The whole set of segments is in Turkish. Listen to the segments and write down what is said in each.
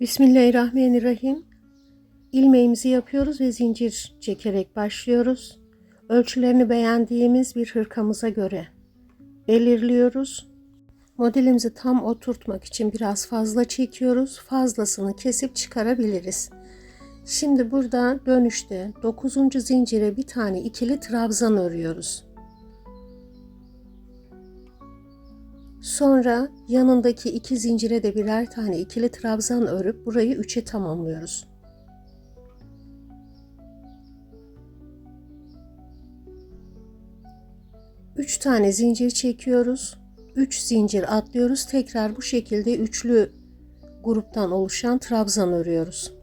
Bismillahirrahmanirrahim. İlmeğimizi yapıyoruz ve zincir çekerek başlıyoruz. Ölçülerini beğendiğimiz bir hırkamıza göre belirliyoruz. Modelimizi tam oturtmak için biraz fazla çekiyoruz. Fazlasını kesip çıkarabiliriz. Şimdi burada dönüşte 9. zincire bir tane ikili trabzan örüyoruz. Sonra yanındaki iki zincire de birer tane ikili trabzan örüp burayı 3'e tamamlıyoruz. Üç tane zincir çekiyoruz. 3 zincir atlıyoruz. Tekrar bu şekilde üçlü gruptan oluşan trabzan örüyoruz.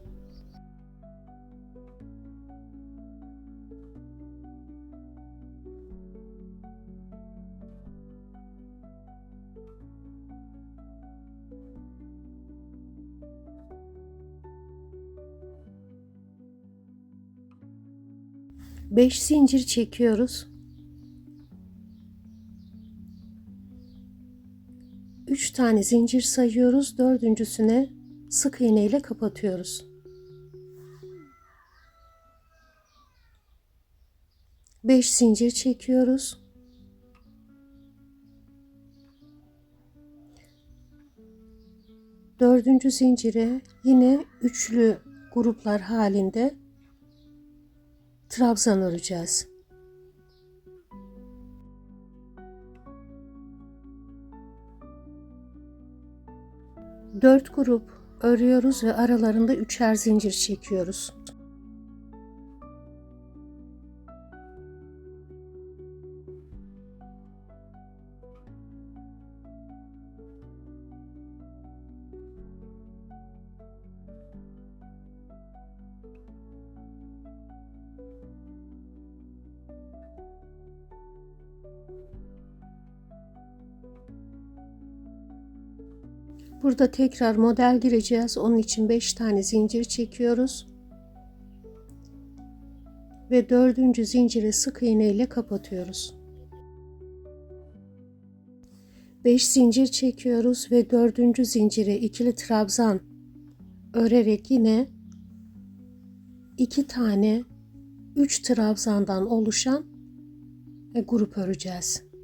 Beş zincir çekiyoruz. 3 tane zincir sayıyoruz. Dördüncüsüne sık iğne ile kapatıyoruz. 5 zincir çekiyoruz. Dördüncü zincire yine üçlü gruplar halinde trabzan öreceğiz. 4 grup örüyoruz ve aralarında üçer zincir çekiyoruz. Burada tekrar model gireceğiz. Onun için 5 tane zincir çekiyoruz. Ve dördüncü zinciri sık iğne ile kapatıyoruz. 5 zincir çekiyoruz ve dördüncü zincire ikili trabzan örerek yine 2 tane 3 trabzandan oluşan grup öreceğiz.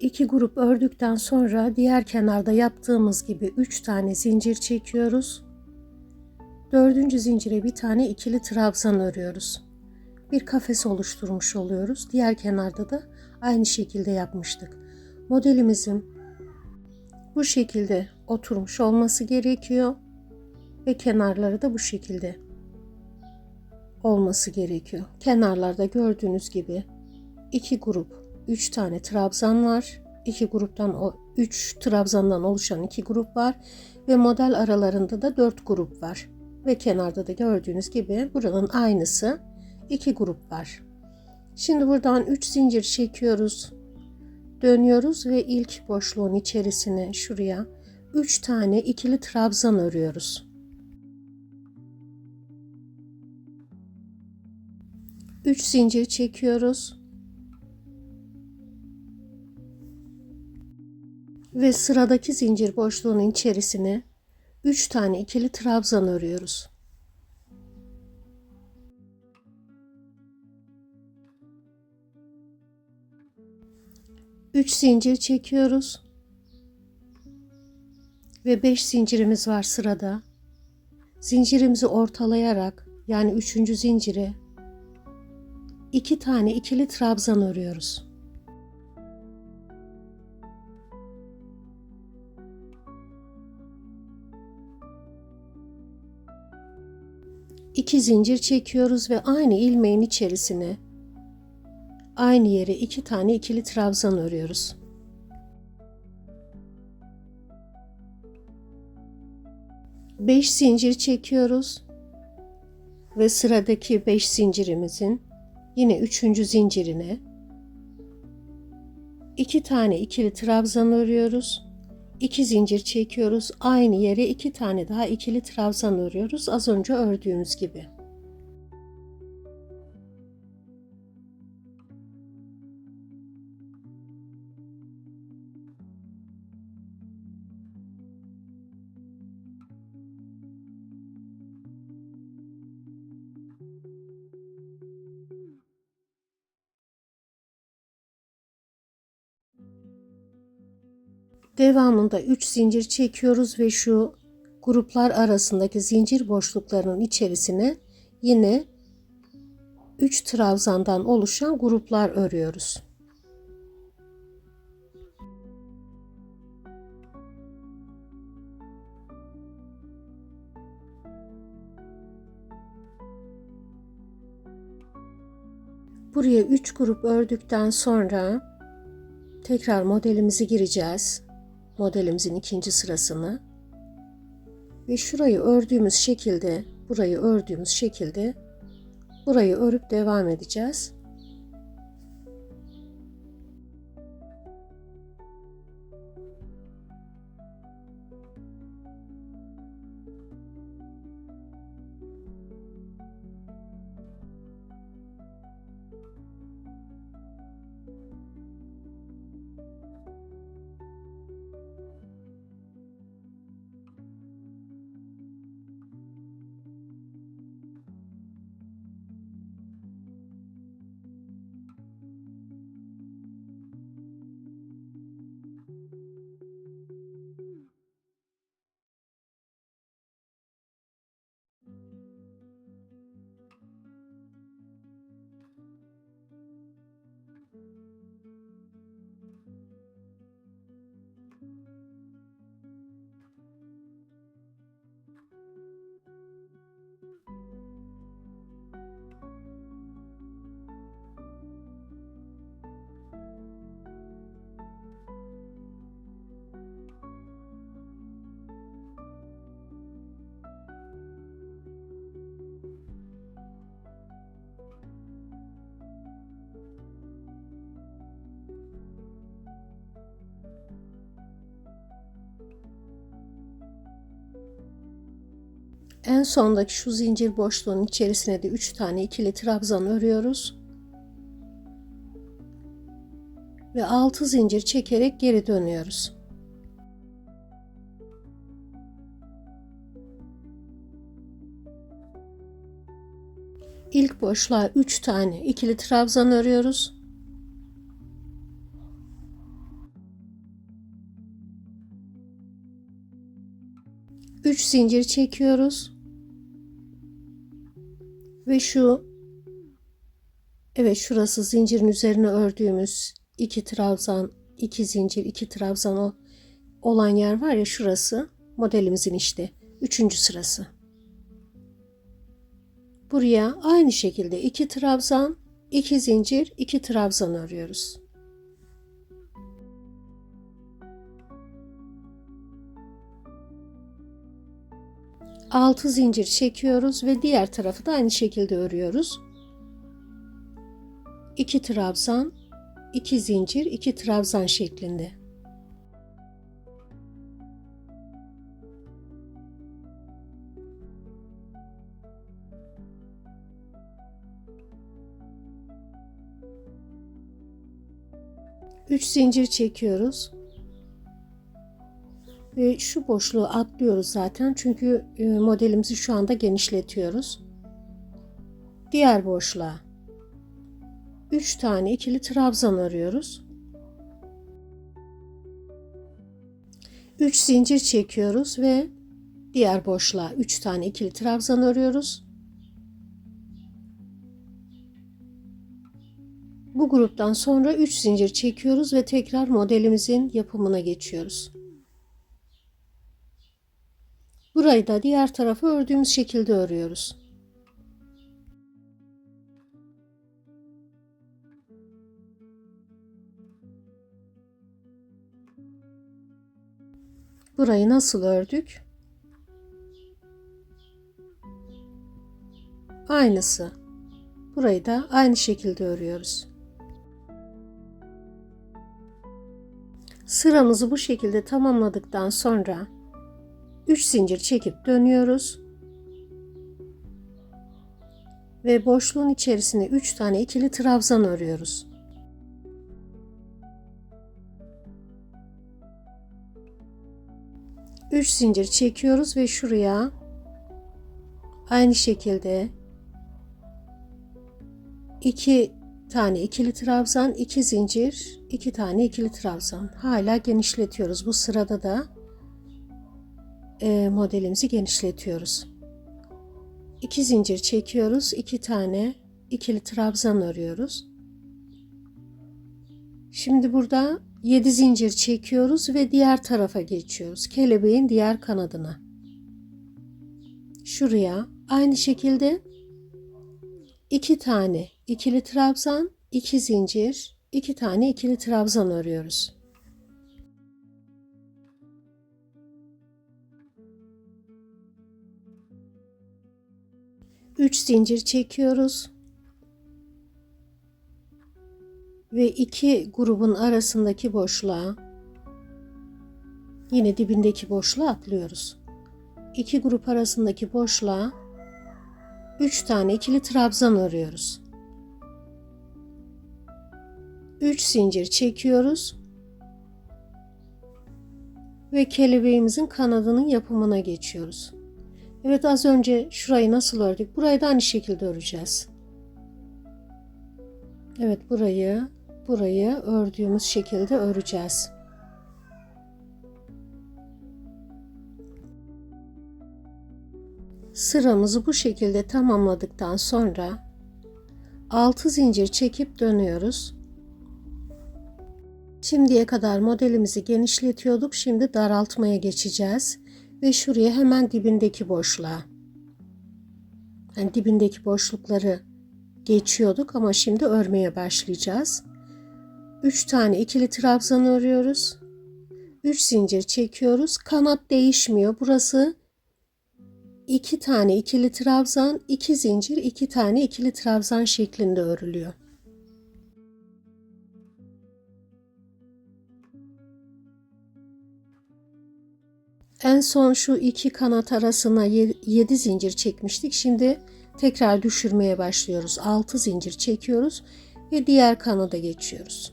İki grup ördükten sonra diğer kenarda yaptığımız gibi 3 tane zincir çekiyoruz. Dördüncü zincire bir tane ikili trabzan örüyoruz. Bir kafes oluşturmuş oluyoruz. Diğer kenarda da aynı şekilde yapmıştık. Modelimizin bu şekilde oturmuş olması gerekiyor ve kenarları da bu şekilde olması gerekiyor. Kenarlarda gördüğünüz gibi iki grup 3 tane trabzan var. 2 gruptan 3 trabzandan oluşan 2 grup var ve model aralarında da 4 grup var. Ve kenarda da gördüğünüz gibi buranın aynısı 2 grup var. Şimdi buradan 3 zincir çekiyoruz. Dönüyoruz ve ilk boşluğun içerisine şuraya 3 tane ikili trabzan örüyoruz. 3 zincir çekiyoruz. Ve sıradaki zincir boşluğunun içerisine 3 tane ikili trabzan örüyoruz. Üç zincir çekiyoruz. Ve 5 zincirimiz var sırada. Zincirimizi ortalayarak yani 3. zincire 2 tane ikili trabzan örüyoruz. 2 zincir çekiyoruz ve aynı ilmeğin içerisine aynı yere 2 tane ikili trabzan örüyoruz. Beş zincir çekiyoruz ve sıradaki 5 zincirimizin yine 3. zincirine 2 tane ikili trabzan örüyoruz. 2 zincir çekiyoruz. Aynı yere 2 tane daha ikili trabzan örüyoruz. Az önce ördüğümüz gibi. Devamında 3 zincir çekiyoruz ve şu gruplar arasındaki zincir boşluklarının içerisine yine 3 trabzandan oluşan gruplar örüyoruz. Buraya 3 grup ördükten sonra tekrar modelimizi gireceğiz. Modelimizin ikinci sırasını ve şurayı ördüğümüz şekilde, burayı ördüğümüz şekilde burayı örüp devam edeceğiz. En sondaki şu zincir boşluğunun içerisine de 3 tane ikili trabzan örüyoruz. Ve 6 zincir çekerek geri dönüyoruz. İlk boşluğa 3 tane ikili trabzan örüyoruz. Üç zincir çekiyoruz. Ve evet, şurası zincirin üzerine ördüğümüz 2 trabzan, 2 zincir, 2 trabzan olan yer var ya, şurası modelimizin işte 3. sırası. Buraya aynı şekilde 2 trabzan, 2 zincir, 2 trabzan örüyoruz. Altı zincir çekiyoruz ve diğer tarafı da aynı şekilde örüyoruz. 2 trabzan, 2 zincir, 2 trabzan şeklinde. Üç zincir çekiyoruz. Ve şu boşluğu atlıyoruz zaten, çünkü modelimizi şu anda genişletiyoruz. Diğer boşluğa 3 tane ikili trabzan örüyoruz. 3 zincir çekiyoruz ve diğer boşluğa 3 tane ikili trabzan örüyoruz. Bu gruptan sonra 3 zincir çekiyoruz ve tekrar modelimizin yapımına geçiyoruz. Burayı da diğer tarafı ördüğümüz şekilde örüyoruz. Burayı nasıl ördük? Aynısı. Burayı da aynı şekilde örüyoruz. Sıramızı bu şekilde tamamladıktan sonra 3 zincir çekip dönüyoruz. Ve boşluğun içerisine 3 tane ikili trabzan örüyoruz. Üç zincir çekiyoruz ve şuraya aynı şekilde 2 tane ikili trabzan, 2 zincir, 2 tane ikili trabzan. Hala genişletiyoruz. Bu sırada da modelimizi genişletiyoruz. 2 zincir çekiyoruz, 2 tane ikili trabzan örüyoruz. Şimdi burada 7 zincir çekiyoruz ve diğer tarafa geçiyoruz. Kelebeğin diğer kanadına. Şuraya aynı şekilde 2 tane ikili trabzan, 2 zincir, 2 tane ikili trabzan örüyoruz. Üç zincir çekiyoruz. Ve iki grubun arasındaki boşluğa, yine dibindeki boşluğa atlıyoruz. İki grup arasındaki boşluğa 3 tane ikili trabzan örüyoruz. 3 zincir çekiyoruz. Ve kelebeğimizin kanadının yapımına geçiyoruz. Evet, az önce şurayı nasıl ördük? Burayı da aynı şekilde öreceğiz. Evet, burayı ördüğümüz şekilde öreceğiz. Sıramızı bu şekilde tamamladıktan sonra 6 zincir çekip dönüyoruz. Şimdiye kadar modelimizi genişletiyorduk. Şimdi daraltmaya geçeceğiz ve şuraya hemen dibindeki boşluğa, yani dibindeki boşlukları geçiyorduk ama şimdi örmeye başlayacağız. 3 tane ikili trabzan örüyoruz. 3 zincir çekiyoruz. Kanat değişmiyor. Burası 2 tane ikili trabzan, 2 zincir, 2 tane ikili trabzan şeklinde örülüyor. En son şu iki kanat arasına 7 zincir çekmiştik. Şimdi tekrar düşürmeye başlıyoruz. 6 zincir çekiyoruz ve diğer kanada geçiyoruz.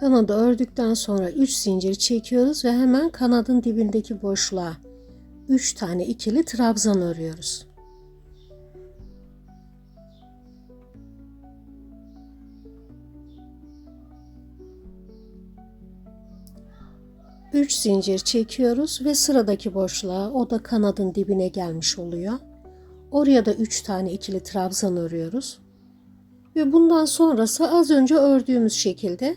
Kanadı ördükten sonra 3 zincir çekiyoruz ve hemen kanadın dibindeki boşluğa 3 tane ikili trabzan örüyoruz. Üç zincir çekiyoruz ve sıradaki boşluğa, o da kanadın dibine gelmiş oluyor. Oraya da 3 tane ikili trabzan örüyoruz. Ve bundan sonrası az önce ördüğümüz şekilde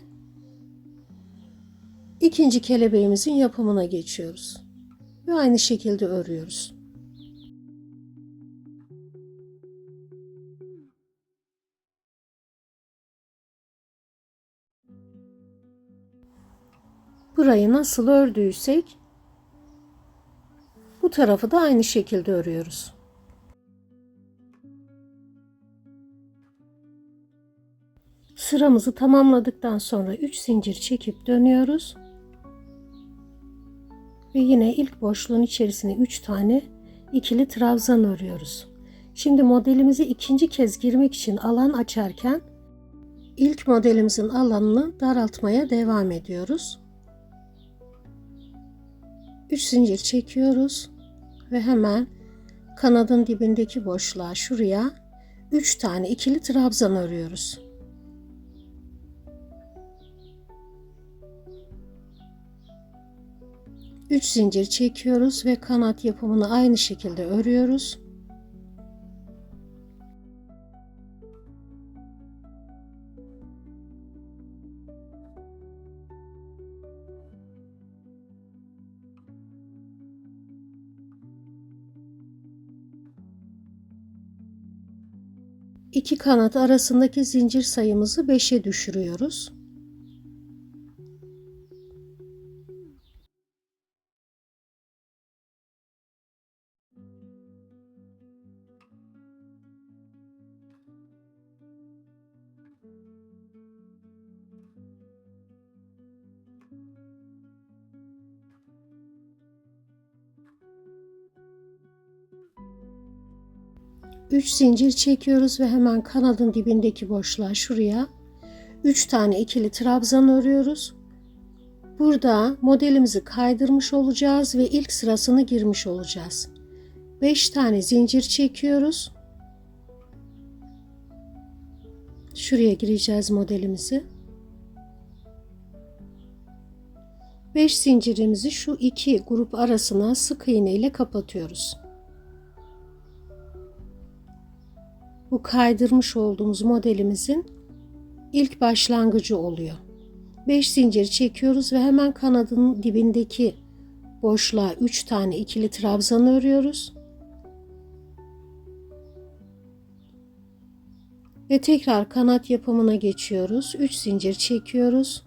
ikinci kelebeğimizin yapımına geçiyoruz. Ve aynı şekilde örüyoruz. Burayı nasıl ördüysek bu tarafı da aynı şekilde örüyoruz. Sıramızı tamamladıktan sonra 3 zincir çekip dönüyoruz. Ve yine ilk boşluğun içerisine 3 tane ikili trabzan örüyoruz. Şimdi modelimizi ikinci kez girmek için alan açarken ilk modelimizin alanını daraltmaya devam ediyoruz. 3 zincir çekiyoruz ve hemen kanadın dibindeki boşluğa, şuraya 3 tane ikili trabzan örüyoruz. Üç zincir çekiyoruz ve kanat yapımını aynı şekilde örüyoruz. İki kanat arasındaki zincir sayımızı 5'e düşürüyoruz. Üç zincir çekiyoruz ve hemen kanadın dibindeki boşluğa şuraya 3 tane ikili trabzan örüyoruz. Burada modelimizi kaydırmış olacağız ve ilk sırasını girmiş olacağız. 5 tane zincir çekiyoruz. Şuraya gireceğiz modelimizi. 5 zincirimizi şu iki grup arasına sık iğne ile kapatıyoruz. Bu kaydırmış olduğumuz modelimizin ilk başlangıcı oluyor. 5 zincir çekiyoruz ve hemen kanadın dibindeki boşluğa 3 tane ikili trabzan örüyoruz. Ve tekrar kanat yapımına geçiyoruz. 3 zincir çekiyoruz.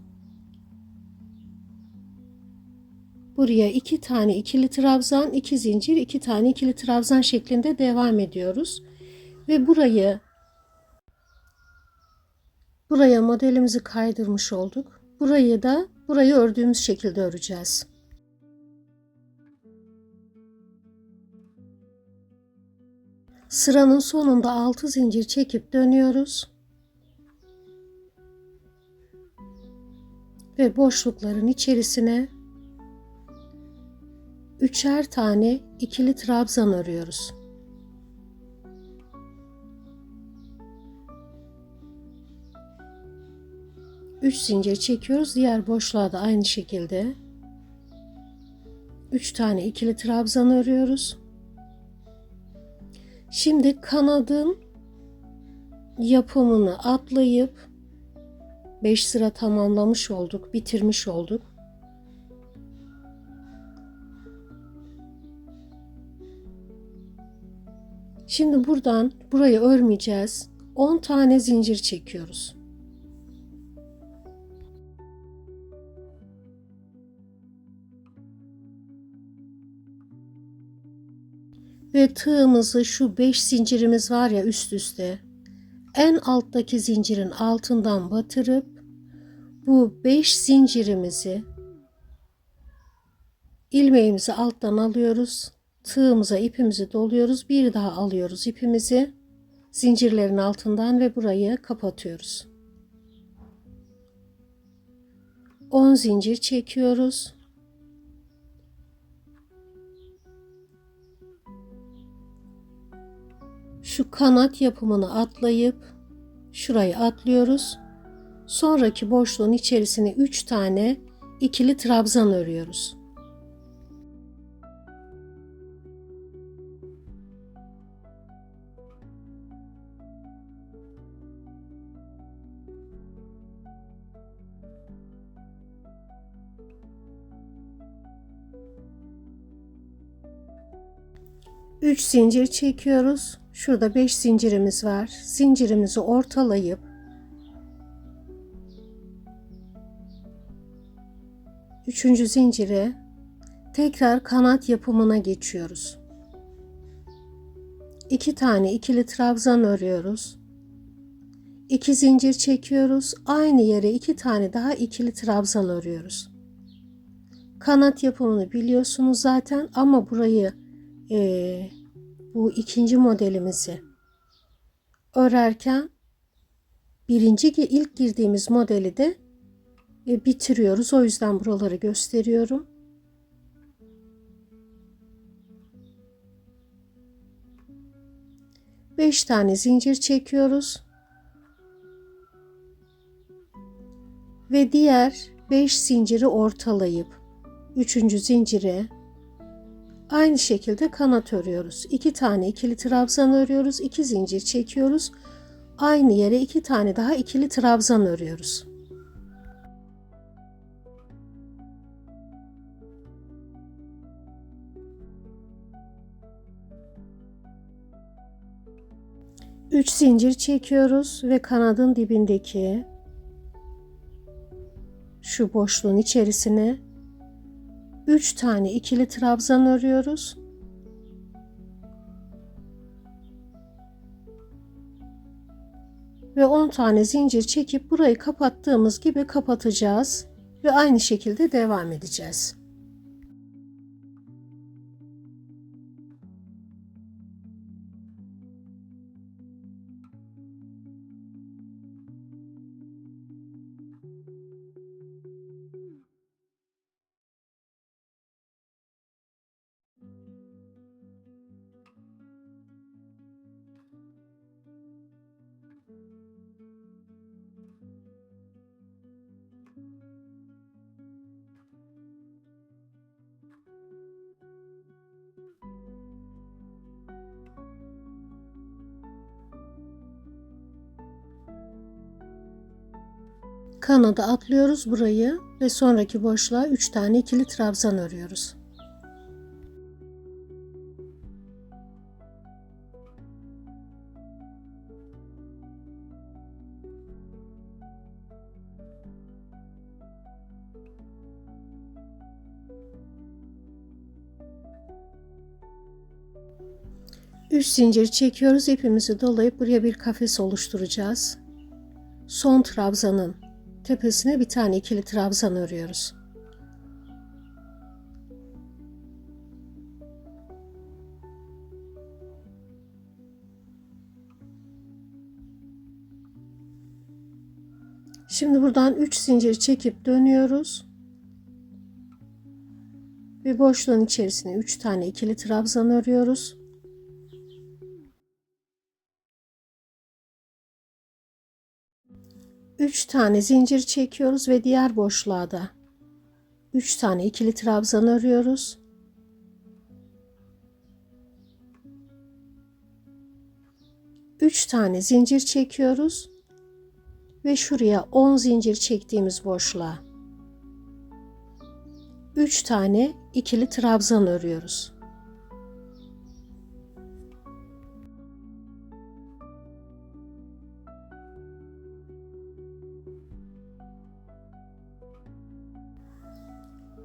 Buraya 2 tane ikili trabzan, 2 zincir, 2 tane ikili trabzan şeklinde devam ediyoruz. Ve buraya modelimizi kaydırmış olduk. Burayı ördüğümüz şekilde öreceğiz. Sıranın sonunda 6 zincir çekip dönüyoruz. Ve boşlukların içerisine 3'er tane ikili trabzan örüyoruz. Üç zincir çekiyoruz. Diğer boşluğa da aynı şekilde 3 tane ikili trabzan örüyoruz. Şimdi kanadın yapımını atlayıp 5 sıra tamamlamış olduk, bitirmiş olduk. Şimdi buradan burayı örmeyeceğiz. 10 tane zincir çekiyoruz. Ve tığımızı şu 5 zincirimiz var ya üst üste, en alttaki zincirin altından batırıp bu 5 zincirimizi, ilmeğimizi alttan alıyoruz. Tığımıza ipimizi doluyoruz. Bir daha alıyoruz ipimizi zincirlerin altından ve burayı kapatıyoruz. 10 zincir çekiyoruz. Şu kanat yapımını atlayıp şurayı atlıyoruz. Sonraki boşluğun içerisine 3 tane ikili trabzan örüyoruz. Üç zincir çekiyoruz. Şurada 5 zincirimiz var. Zincirimizi ortalayıp üçüncü zincire tekrar kanat yapımına geçiyoruz. 2 tane ikili trabzan örüyoruz. 2 zincir çekiyoruz. Aynı yere 2 tane daha ikili trabzan örüyoruz. Kanat yapımını biliyorsunuz zaten ama burayı bu ikinci modelimizi örerken ilk girdiğimiz modeli de bitiriyoruz. O yüzden buraları gösteriyorum. Beş tane zincir çekiyoruz. Ve diğer 5 zinciri ortalayıp 3. zincire aynı şekilde kanat örüyoruz. 2 tane ikili trabzan örüyoruz. 2 zincir çekiyoruz. Aynı yere 2 tane daha ikili trabzan örüyoruz. Üç zincir çekiyoruz ve kanadın dibindeki şu boşluğun içerisine 3 tane ikili trabzan örüyoruz. ve 10 tane zincir çekip burayı kapattığımız gibi kapatacağız ve aynı şekilde devam edeceğiz. Kanada atlıyoruz burayı ve sonraki boşluğa 3 tane ikili trabzan örüyoruz. Üç zincir çekiyoruz, ipimizi dolayıp buraya bir kafes oluşturacağız. Son trabzanın tepesine bir tane ikili trabzan örüyoruz. Şimdi buradan 3 zincir çekip dönüyoruz. Ve boşluğun içerisine 3 tane ikili trabzan örüyoruz. Üç tane zincir çekiyoruz ve diğer boşluğa da 3 tane ikili trabzan örüyoruz. Üç tane zincir çekiyoruz ve şuraya 10 zincir çektiğimiz boşluğa 3 tane ikili trabzan örüyoruz.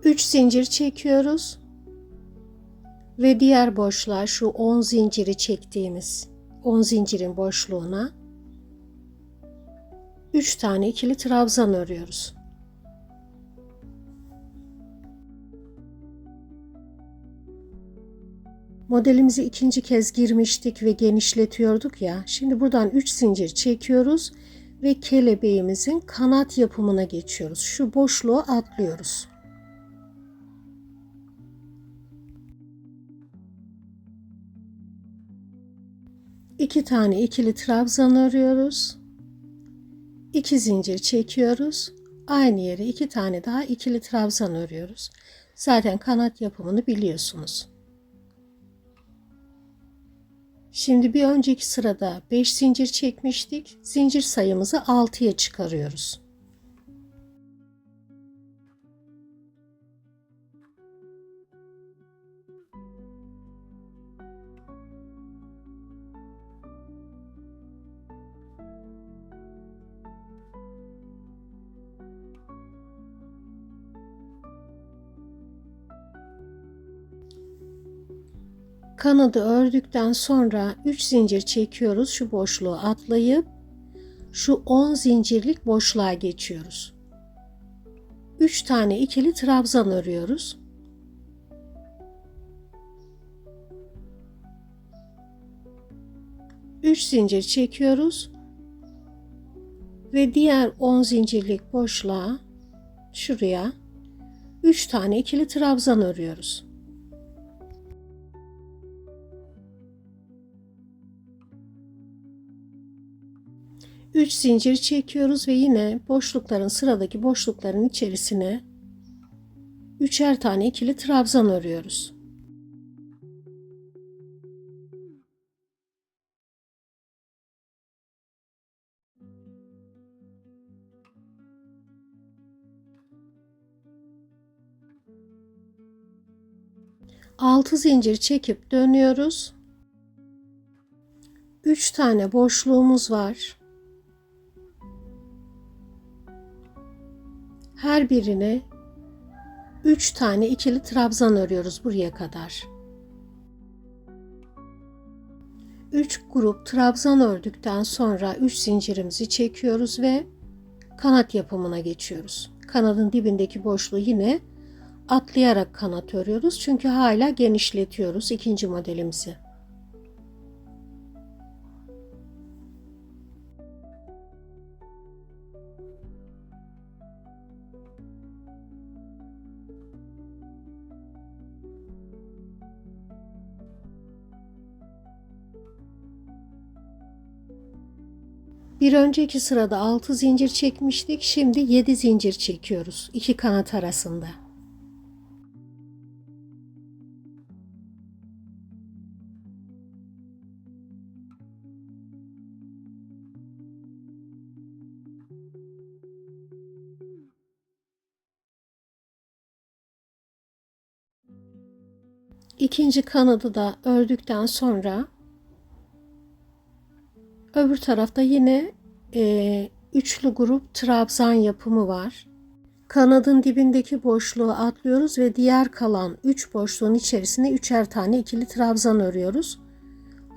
Üç zincir çekiyoruz ve diğer boşluğa şu 10 zinciri çektiğimiz 10 zincirin boşluğuna 3 tane ikili trabzan örüyoruz. Modelimizi ikinci kez girmiştik ve genişletiyorduk ya. Şimdi buradan 3 zincir çekiyoruz ve kelebeğimizin kanat yapımına geçiyoruz. Şu boşluğu atlıyoruz. İki tane ikili trabzan örüyoruz. 2 zincir çekiyoruz. Aynı yere 2 tane daha ikili trabzan örüyoruz. Zaten kanat yapımını biliyorsunuz. Şimdi bir önceki sırada 5 zincir çekmiştik. Zincir sayımızı 6'ya çıkarıyoruz. Kanadı ördükten sonra 3 zincir çekiyoruz. Şu boşluğu atlayıp şu 10 zincirlik boşluğa geçiyoruz. 3 tane ikili trabzan örüyoruz. Üç zincir çekiyoruz ve diğer 10 zincirlik boşluğa şuraya 3 tane ikili trabzan örüyoruz. Üç zincir çekiyoruz ve yine sıradaki boşlukların içerisine 3'er tane ikili trabzan örüyoruz. Altı zincir çekip dönüyoruz. 3 tane boşluğumuz var. Her birine 3 tane ikili trabzan örüyoruz buraya kadar. 3 grup trabzan ördükten sonra 3 zincirimizi çekiyoruz ve kanat yapımına geçiyoruz. Kanadın dibindeki boşluğu yine atlayarak kanat örüyoruz. Çünkü hala genişletiyoruz ikinci modelimizi. Bir önceki sırada 6 zincir çekmiştik. Şimdi 7 zincir çekiyoruz iki kanat arasında. İkinci kanadı da ördükten sonra öbür tarafta yine üçlü grup trabzan yapımı var. Kanadın dibindeki boşluğu atlıyoruz ve diğer kalan 3 boşluğun içerisine üçer tane ikili trabzan örüyoruz.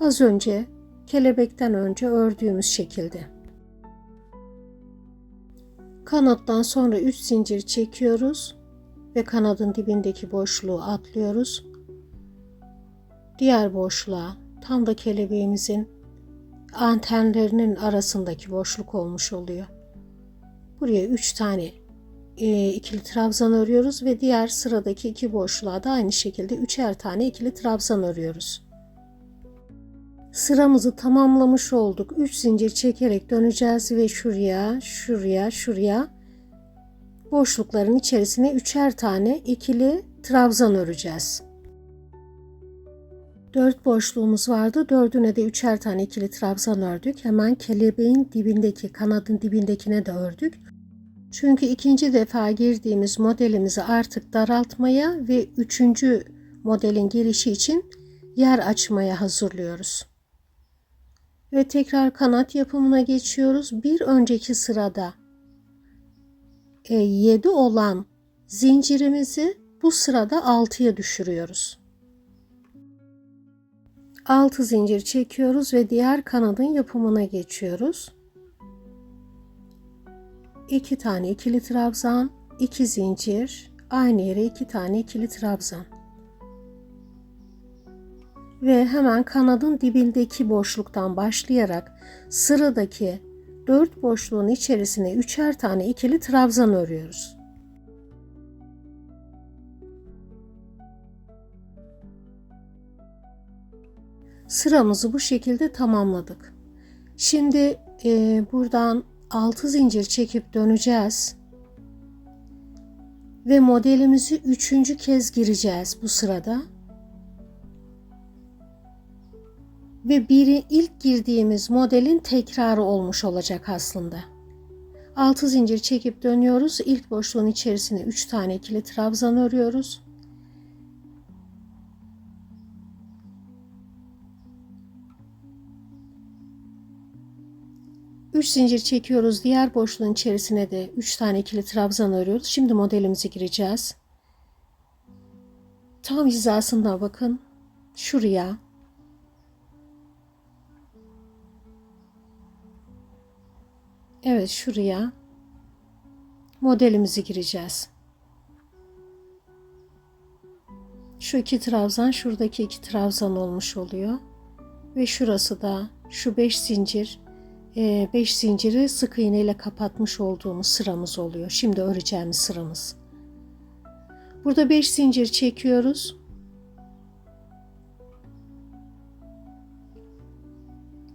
Az önce kelebekten önce ördüğümüz şekilde. Kanattan sonra 3 zincir çekiyoruz ve kanadın dibindeki boşluğu atlıyoruz. Diğer boşluğa tam da kelebeğimizin antenlerinin arasındaki boşluk olmuş oluyor. Buraya 3 tane ikili trabzan örüyoruz ve diğer sıradaki iki boşluğa da aynı şekilde üçer tane ikili trabzan örüyoruz. Sıramızı tamamlamış olduk. 3 zincir çekerek döneceğiz ve şuraya boşlukların içerisine üçer tane ikili trabzan öreceğiz. 4 boşluğumuz vardı. 4'üne de üçer tane ikili trabzan ördük. Hemen kelebeğin dibindeki, kanadın dibindekine de ördük. Çünkü ikinci defa girdiğimiz modelimizi artık daraltmaya ve üçüncü modelin girişi için yer açmaya hazırlıyoruz. Ve tekrar kanat yapımına geçiyoruz. Bir önceki sırada 7 olan zincirimizi bu sırada 6'ya düşürüyoruz. 6 zincir çekiyoruz ve diğer kanadın yapımına geçiyoruz. 2 tane ikili trabzan, 2 zincir, aynı yere 2 tane ikili trabzan. Ve hemen kanadın dibindeki boşluktan başlayarak sıradaki 4 boşluğun içerisine üçer tane ikili trabzan örüyoruz. Sıramızı bu şekilde tamamladık. Şimdi buradan 6 zincir çekip döneceğiz. Ve modelimizi 3. kez gireceğiz bu sırada. Ve ilk girdiğimiz modelin tekrarı olmuş olacak aslında. 6 zincir çekip dönüyoruz. İlk boşluğun içerisine 3 tane ikili trabzan örüyoruz. Üç zincir çekiyoruz. Diğer boşluğun içerisine de 3 tane ikili trabzan örüyoruz. Şimdi modelimize gireceğiz. Tam hizasında bakın. Şuraya. Evet, şuraya modelimizi gireceğiz. Şu iki trabzan, şuradaki iki trabzan olmuş oluyor. Ve şurası da şu 5 zincir, 5 zinciri sık iğne ile kapatmış olduğumuz sıramız oluyor. Şimdi öreceğimiz sıramız. Burada 5 zincir çekiyoruz.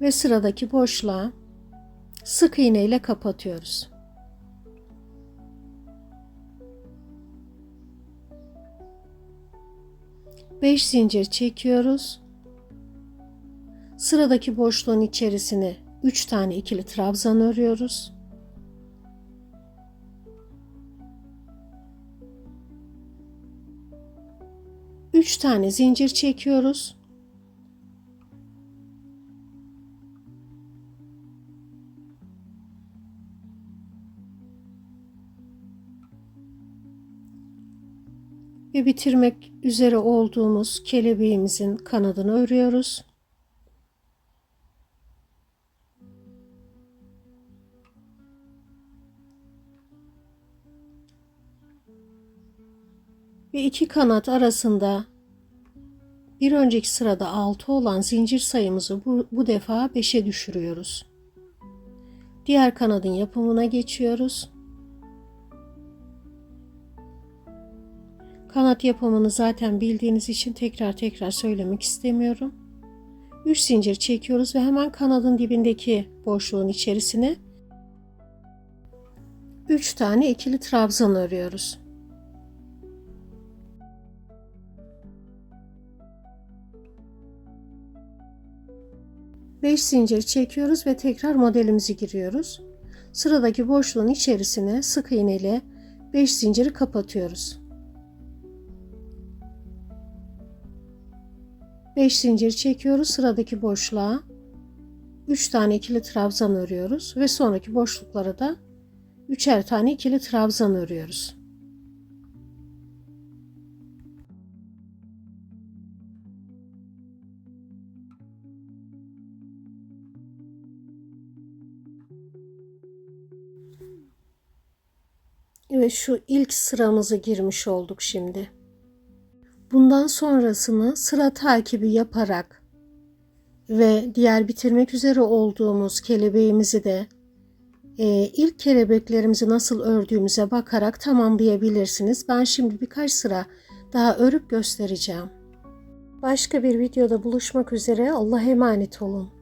Ve sıradaki boşluğa sık iğne ile kapatıyoruz. Beş zincir çekiyoruz. Sıradaki boşluğun içerisine 3 tane ikili trabzan örüyoruz. Üç tane zincir çekiyoruz. Ve bitirmek üzere olduğumuz kelebeğimizin kanadını örüyoruz. ve 2 kanat arasında bir önceki sırada 6 olan zincir sayımızı bu defa 5'e düşürüyoruz. Diğer kanadın yapımına geçiyoruz. Kanat yapımını zaten bildiğiniz için tekrar söylemek istemiyorum. 3 zincir çekiyoruz ve hemen kanadın dibindeki boşluğun içerisine 3 tane ikili trabzan örüyoruz. Beş zincir çekiyoruz ve tekrar modelimizi giriyoruz. Sıradaki boşluğun içerisine sık iğne ile 5 zinciri kapatıyoruz. 5 zincir çekiyoruz. Sıradaki boşluğa 3 tane ikili trabzan örüyoruz ve sonraki boşluklara da 3'er tane ikili trabzan örüyoruz. Evet, şu ilk sıramızı girmiş olduk şimdi. Bundan sonrasını sıra takibi yaparak ve diğer bitirmek üzere olduğumuz kelebeğimizi de ilk kelebeklerimizi nasıl ördüğümüze bakarak tamamlayabilirsiniz. Ben şimdi birkaç sıra daha örüp göstereceğim. Başka bir videoda buluşmak üzere. Allah'a emanet olun.